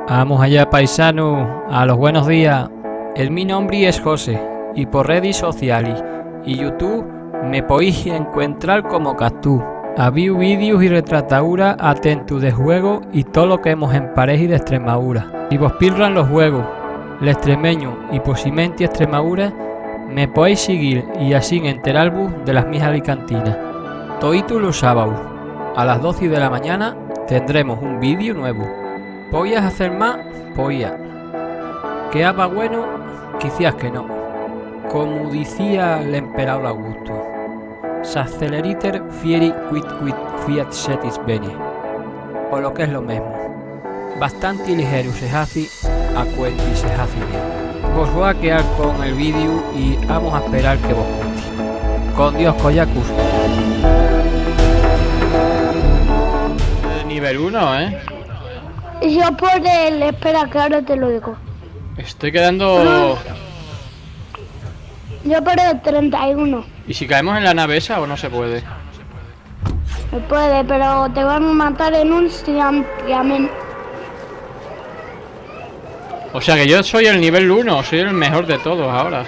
Vamos allá, paisano, a los buenos días. Mi nombre es José y por redes sociales y YouTube me podéis encontrar como Cactus. Había vídeos y retrataduras atentos de juego y todo lo que hemos en pareja y de Extremadura. Si vos pillan los juegos, el extremeño y posiblemente Extremadura, me podéis seguir y así enteraros de las mis alicantinas. Todos los sábados a las 12 de la mañana tendremos un vídeo nuevo. ¿Podías hacer más? Podía. ¿Que haga bueno? Quizás que no. Como decía el emperador Augusto, s'acceleriter fieri quid fiat setis bene. O lo que es lo mismo, bastante ligero se hace a cuenta y se hace bien. Vos voy a quedar con el vídeo y vamos a esperar que vos juntes. Con Dios, Koyakus. Nivel 1, Yo por el... Espera, que ahora te lo digo. Estoy quedando... Yo por el 31. ¿Y si caemos en la nave esa o no se puede? Se puede, pero te van a matar en un instante. O sea que yo soy el nivel 1, soy el mejor de todos ahora.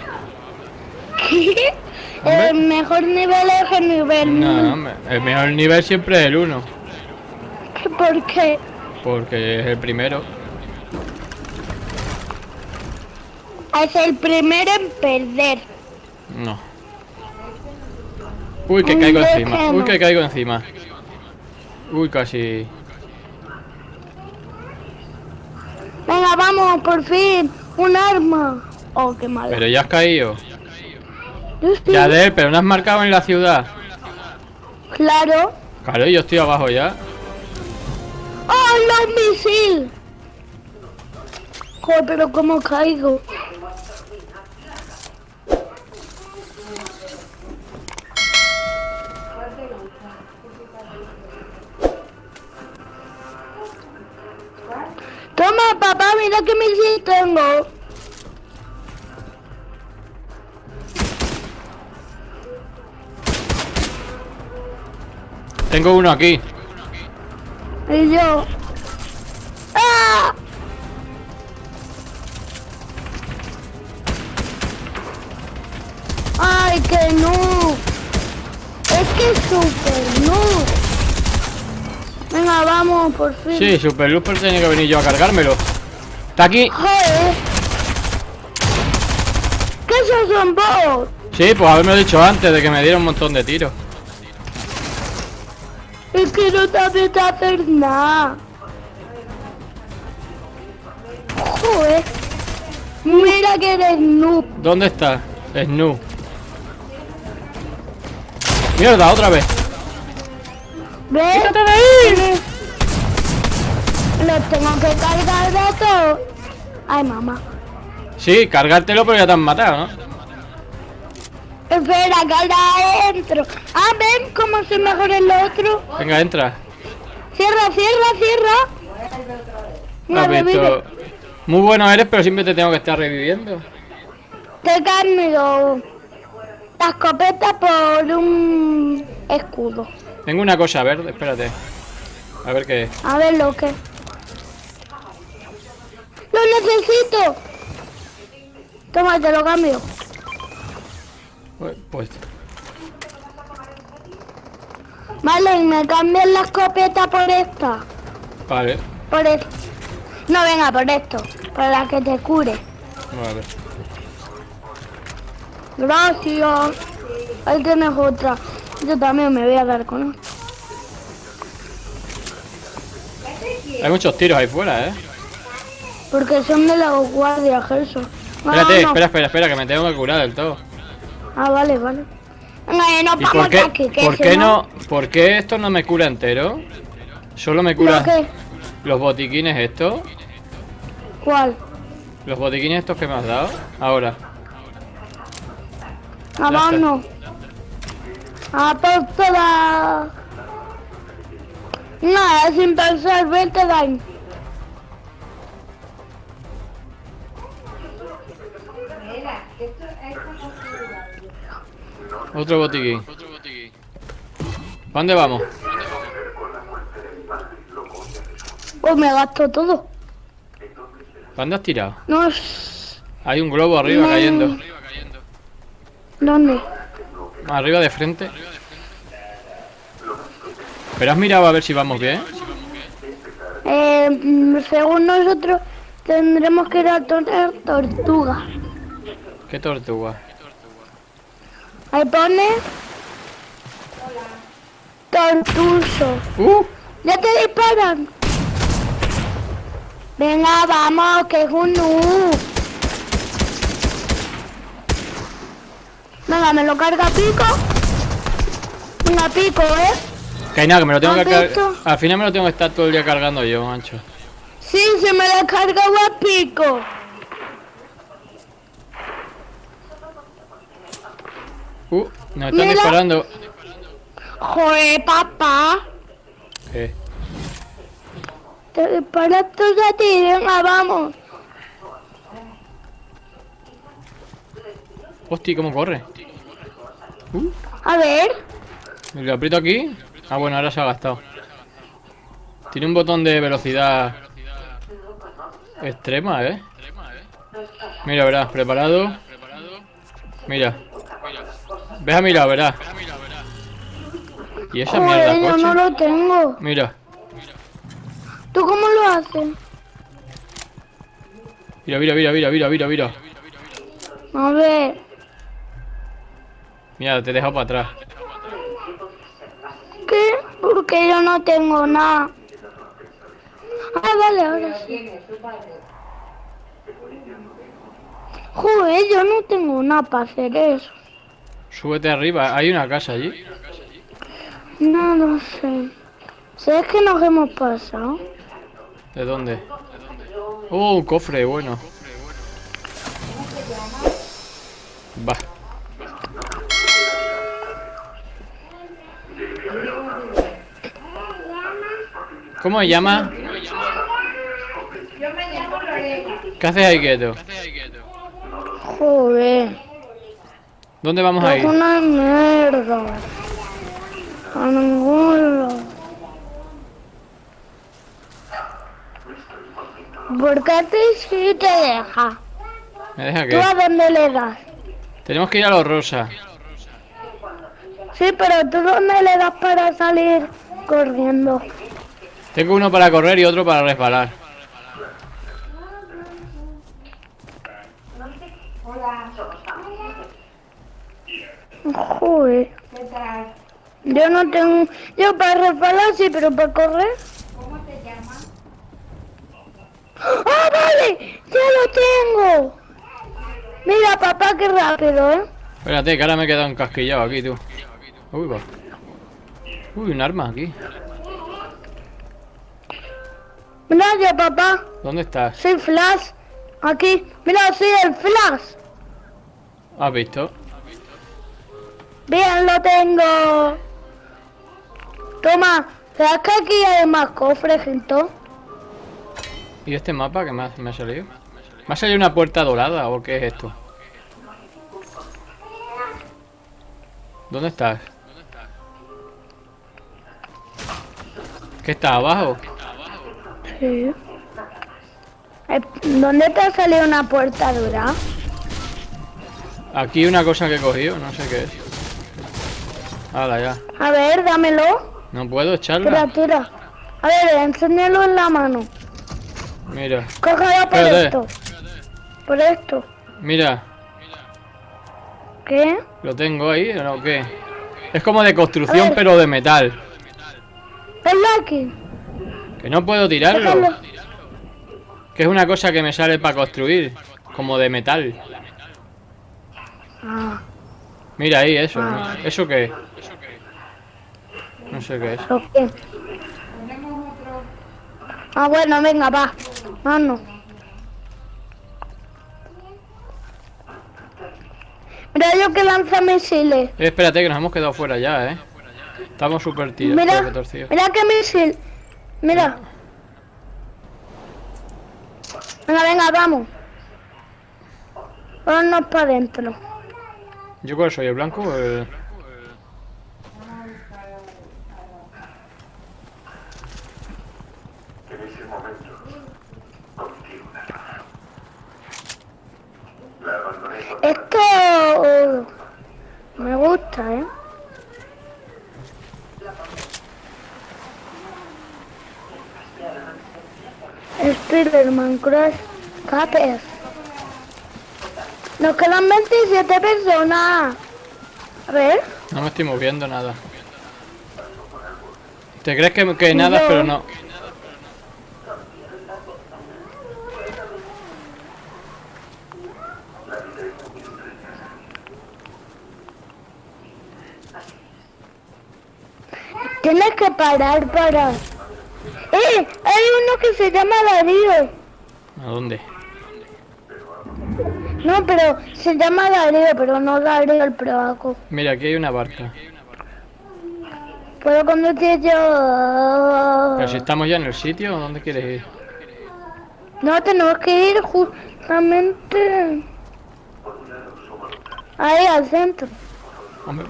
El mejor nivel es el nivel... No, hombre, el mejor nivel siempre es el 1. ¿Por qué? Porque es el primero. Es el primero en perder. No. Uy, que caigo encima. Uy, que caigo encima. Uy, casi. Venga, vamos, por fin. Un arma. Oh, qué malo. Pero ya has caído. Yo estoy... Ya de él, pero no has marcado en la ciudad. Claro. Claro, yo estoy abajo ya. ¡Oh, los misiles! Joder, pero cómo caigo. Toma, papá, mira qué misil tengo. Tengo uno aquí. Y yo... ¡Ah! ¡Ay, que no! Es que es super no. Venga, vamos, por fin. Sí, Super Luz, pero tenía que venir yo a cargármelo. Está aquí. ¡Joder! ¿Qué esos son vos? Sí, pues haberme dicho antes de que me diera un montón de tiros. Es que no te apetece hacer nada. Joder. Mira que eres noob. ¿Dónde está? Snu. Mierda, otra vez. ¿Ves? ¡Quítate de ahí! Los tengo que cargar de todo. Ay, mamá. Sí, cargártelo, pero ya te han matado, ¿no? Espera, que ahora adentro. Ah, ven cómo se mejora el otro. Venga, entra. Cierra, cierra, cierra. ¿Has visto? Muy bueno eres, pero siempre te tengo que estar reviviendo. Te cambio la escopeta por un escudo. Tengo una cosa verde, espérate. A ver qué es. A ver lo que. ¡Lo necesito! Toma, te lo cambio. Pues. Vale, y me cambias la escopeta por esta. Vale. Por esto. No, venga, por esto. Para que te cure. Vale. Gracias. Ahí tienes otra. Yo también me voy a dar con esto. Hay muchos tiros ahí fuera, Porque son de la guardia, Gerson. Espérate, espera, que me tengo que curar del todo. Ah, vale, vale. Venga, no ¿Y vamos aquí, que por si qué no? ¿Por qué esto no me cura entero? Solo me cura ¿Lo qué? los botiquines estos. ¿Cuál? Los botiquines estos que me has dado. Ahora. Ah, vámonos. A por todas. Nada, sin pensar, vete daño. Otro botiquín. ¿Pa' dónde vamos? Pues me gasto todo. ¿Dónde has tirado? No. Hay un globo arriba cayendo. ¿Dónde? Arriba de frente. Pero has mirado a ver si vamos bien. Según nosotros tendremos que ir a tener tortuga. ¿Qué tortuga? Ahí pone tortuso. ¡Ya te disparan! Venga, vamos, que es un noob. Venga, me lo carga Pico. Venga, Pico, Que hay nada, que me lo tengo que ¿Has cargar. visto? Al final me lo tengo que estar todo el día cargando yo, mancho. Sí, se me la carga a Pico. Nos están Mira. disparando. Joder, papá. ¿Qué? Te disparas todos a ti, venga, vamos. Hostia, ¿cómo corre? A ver. ¿Y lo aprieto aquí? Ah, bueno, ahora se ha gastado. Tiene un botón de velocidad extrema, ¿eh? Mira, verás, preparado. Mira. Ves a mirar, verás. ¿Y esa Joder, mierda, yo coche? no lo tengo. Mira. ¿Tú cómo lo haces? Mira, mira, mira, mira, mira, mira, mira. A ver. Mira, te he dejado para atrás. ¿Qué? Porque yo no tengo nada. Ah, vale, ahora sí. Joder, yo no tengo nada para hacer eso. Súbete arriba, hay una casa allí. No lo sé. ¿Sabes que nos hemos pasado? ¿De dónde? Oh, un cofre, bueno. Va. ¿Cómo se llama? ¿Qué haces ahí quieto? Joder. ¿Dónde vamos a Es ir? una mierda. A ningún lado. ¿Por qué a ti sí te deja? ¿Me deja ¿Tú a qué? dónde le das? Tenemos que ir a los rosa. Sí, pero ¿tú dónde le das para salir corriendo? Tengo uno para correr y otro para resbalar. Joder. Yo no tengo... Yo para resbalar sí, pero para correr... ¡Ah, vale! ¡Ya lo tengo! Mira, papá, qué rápido, ¿eh? Espérate, que ahora me he quedado encasquillado aquí, tú. Uy, va. Uy, un arma aquí. Mira yo, papá. ¿Dónde estás? Soy Flash. Aquí. Mira, soy el Flash. ¿Has visto? Bien, lo tengo. Toma. ¿Sabes que aquí hay más cofres y todo? ¿Y este mapa que me ha salido? ¿Me ha salido una puerta dorada o qué es esto? ¿Dónde estás? ¿Qué está abajo? Sí. ¿Dónde te ha salido una puerta dura? Aquí una cosa que he cogido, no sé qué es. Hala, ya. A ver, dámelo. No puedo Tira, echarla. tira. A ver, enséñalo en la mano. Mira, Cógelo por Espérate. esto. Por esto. mira. ¿Qué? ¿Lo tengo ahí o no? ¿Qué? Es como de construcción A ver. pero de metal. Ponlo aquí. Que no puedo tirarlo. Déjalo. Que es una cosa que me sale para construir. Como de metal. Ah, Mira ahí, eso. Ah. ¿Eso qué es? No sé qué es. ¿lo qué? Ah, bueno, venga, va. Vamos. Mira yo que lanza misiles. Espérate que nos hemos quedado fuera ya, Estamos súper Mira, retorcidos. mira qué misil. Mira. Venga, venga, vamos. Vámonos para adentro. ¿Yo cuál soy? ¿El blanco o el...? Esto me gusta, ¿eh? Spider-Man Crash Capes. Nos quedan 27 personas. A ver. No me estoy moviendo nada. ¿Te crees que nada, pero no? Tienes que parar para... Hay uno que se llama Darío. ¿A dónde? No, pero se llama Darío, pero no Darío el Proaco. Mira, aquí hay una barca. Puedo conducir yo. Pero si estamos ya en el sitio, ¿dónde quieres ir? No, tenemos que ir justamente ahí al centro. Hombre,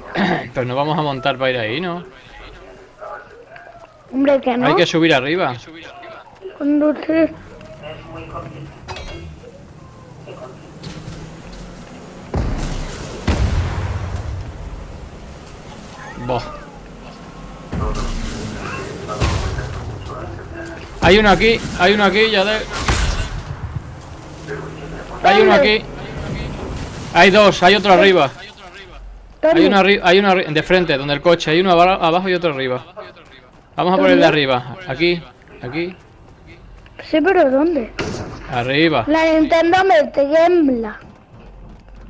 pero no vamos a montar para ir ahí, ¿no? Hombre, que no. Hay que subir arriba. Conducir. Boh. Hay uno aquí, ya de... Hay uno aquí. Hay dos, hay otro arriba. Hay uno arriba, de frente, donde el coche. Hay uno abajo y otro arriba. Vamos a por el de arriba. Aquí. Sí, pero ¿dónde? Arriba. La Nintendo me tiembla.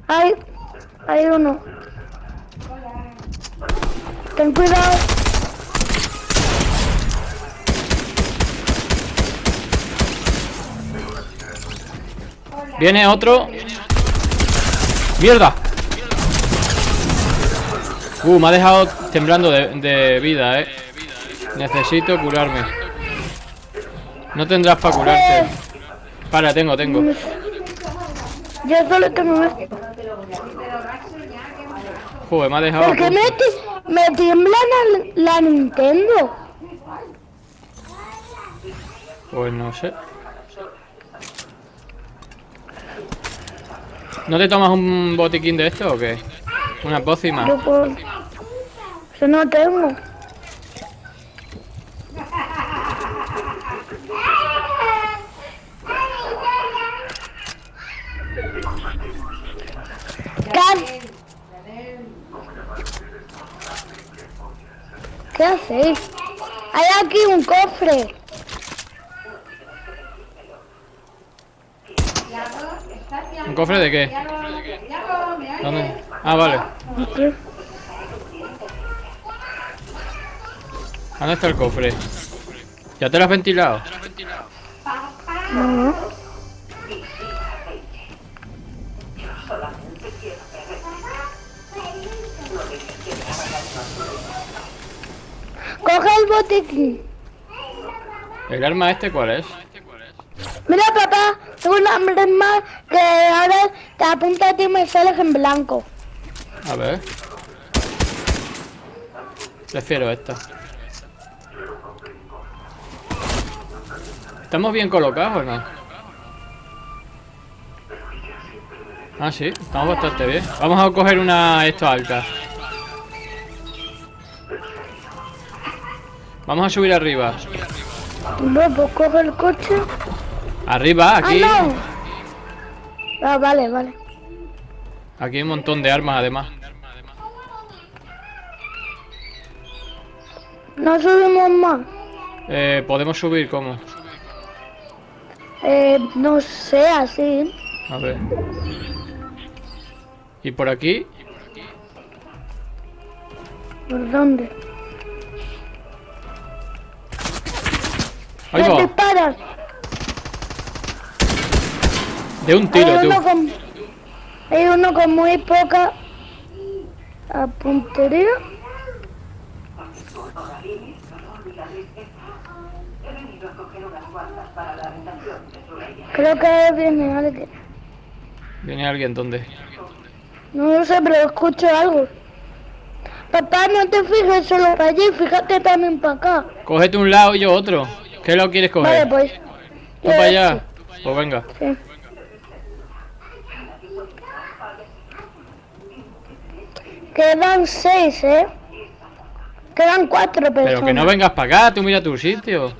Hay uno. Ten cuidado. Viene otro. ¡Mierda! Me ha dejado temblando de vida, Necesito curarme. No tendrás para curarte. Para, tengo. Yo solo tengo esto. Joder, me ha dejado... ¿Por qué me tiembla la Nintendo? Pues no sé. ¿No te tomas un botiquín de esto o qué? Una pócima. Yo puedo... Yo no tengo. ¿Qué hacéis? Hay aquí un cofre. ¿Un cofre de qué? ¿Dónde? Ah, vale. Aquí. ¿Dónde está el cofre? ¿Ya te lo has ventilado? No. Coge el botiquín. ¿El arma este cuál es? Mira, papá, tengo un hambre más que ahora te apunta a ti y me sales en blanco. A ver. Prefiero esta. ¿Estamos bien colocados o no? Ah, sí, estamos bastante bien. Vamos a coger una esto alta. Vamos a subir arriba. No, pues coge el coche. Arriba, aquí. Ah, no. Ah, vale. Aquí hay un montón de armas además. No subimos más. ¿Podemos subir cómo? No sé, así. A ver. ¿Y por aquí? ¿Por dónde? Ahí ¿Qué va. disparas? De un tiro, tú. Hay uno con muy poca puntería. Creo que viene alguien. ¿Viene alguien? ¿Dónde? No lo sé, pero escucho algo. Papá, no te fijes solo para allí, fíjate también para acá. Cógete un lado y yo otro. ¿Qué lado quieres Vale, coger? pues. ¿Tú para allá? Pues venga. Sí. Quedan 6, ¿eh? Quedan 4 personas. Pero que no vengas para acá, tú mira tu sitio.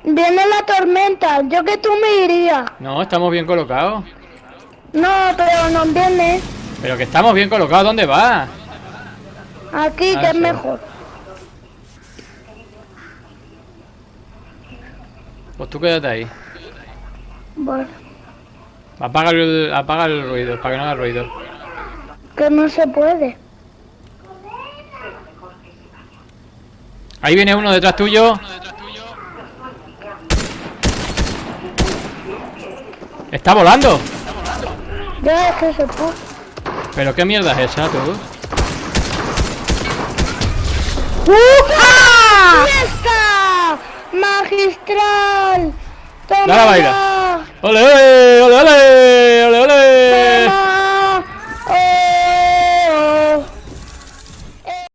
Viene la tormenta, yo que tú me iría. No, estamos bien colocados. No, pero no viene. Pero que estamos bien colocados, ¿dónde vas? Aquí, que es Eso. mejor. Pues tú quédate ahí. Bueno, Apaga el ruido, para que no haga ruido. que no se puede. Ahí viene uno detrás tuyo. ¡Está volando! Ya es que se puede. ¿Pero qué mierda es esa, tú? ¡Fiesta! ¡Magistral! ¡Toma Dale a bailar. ya! ¡Ole, ole, ole, ole!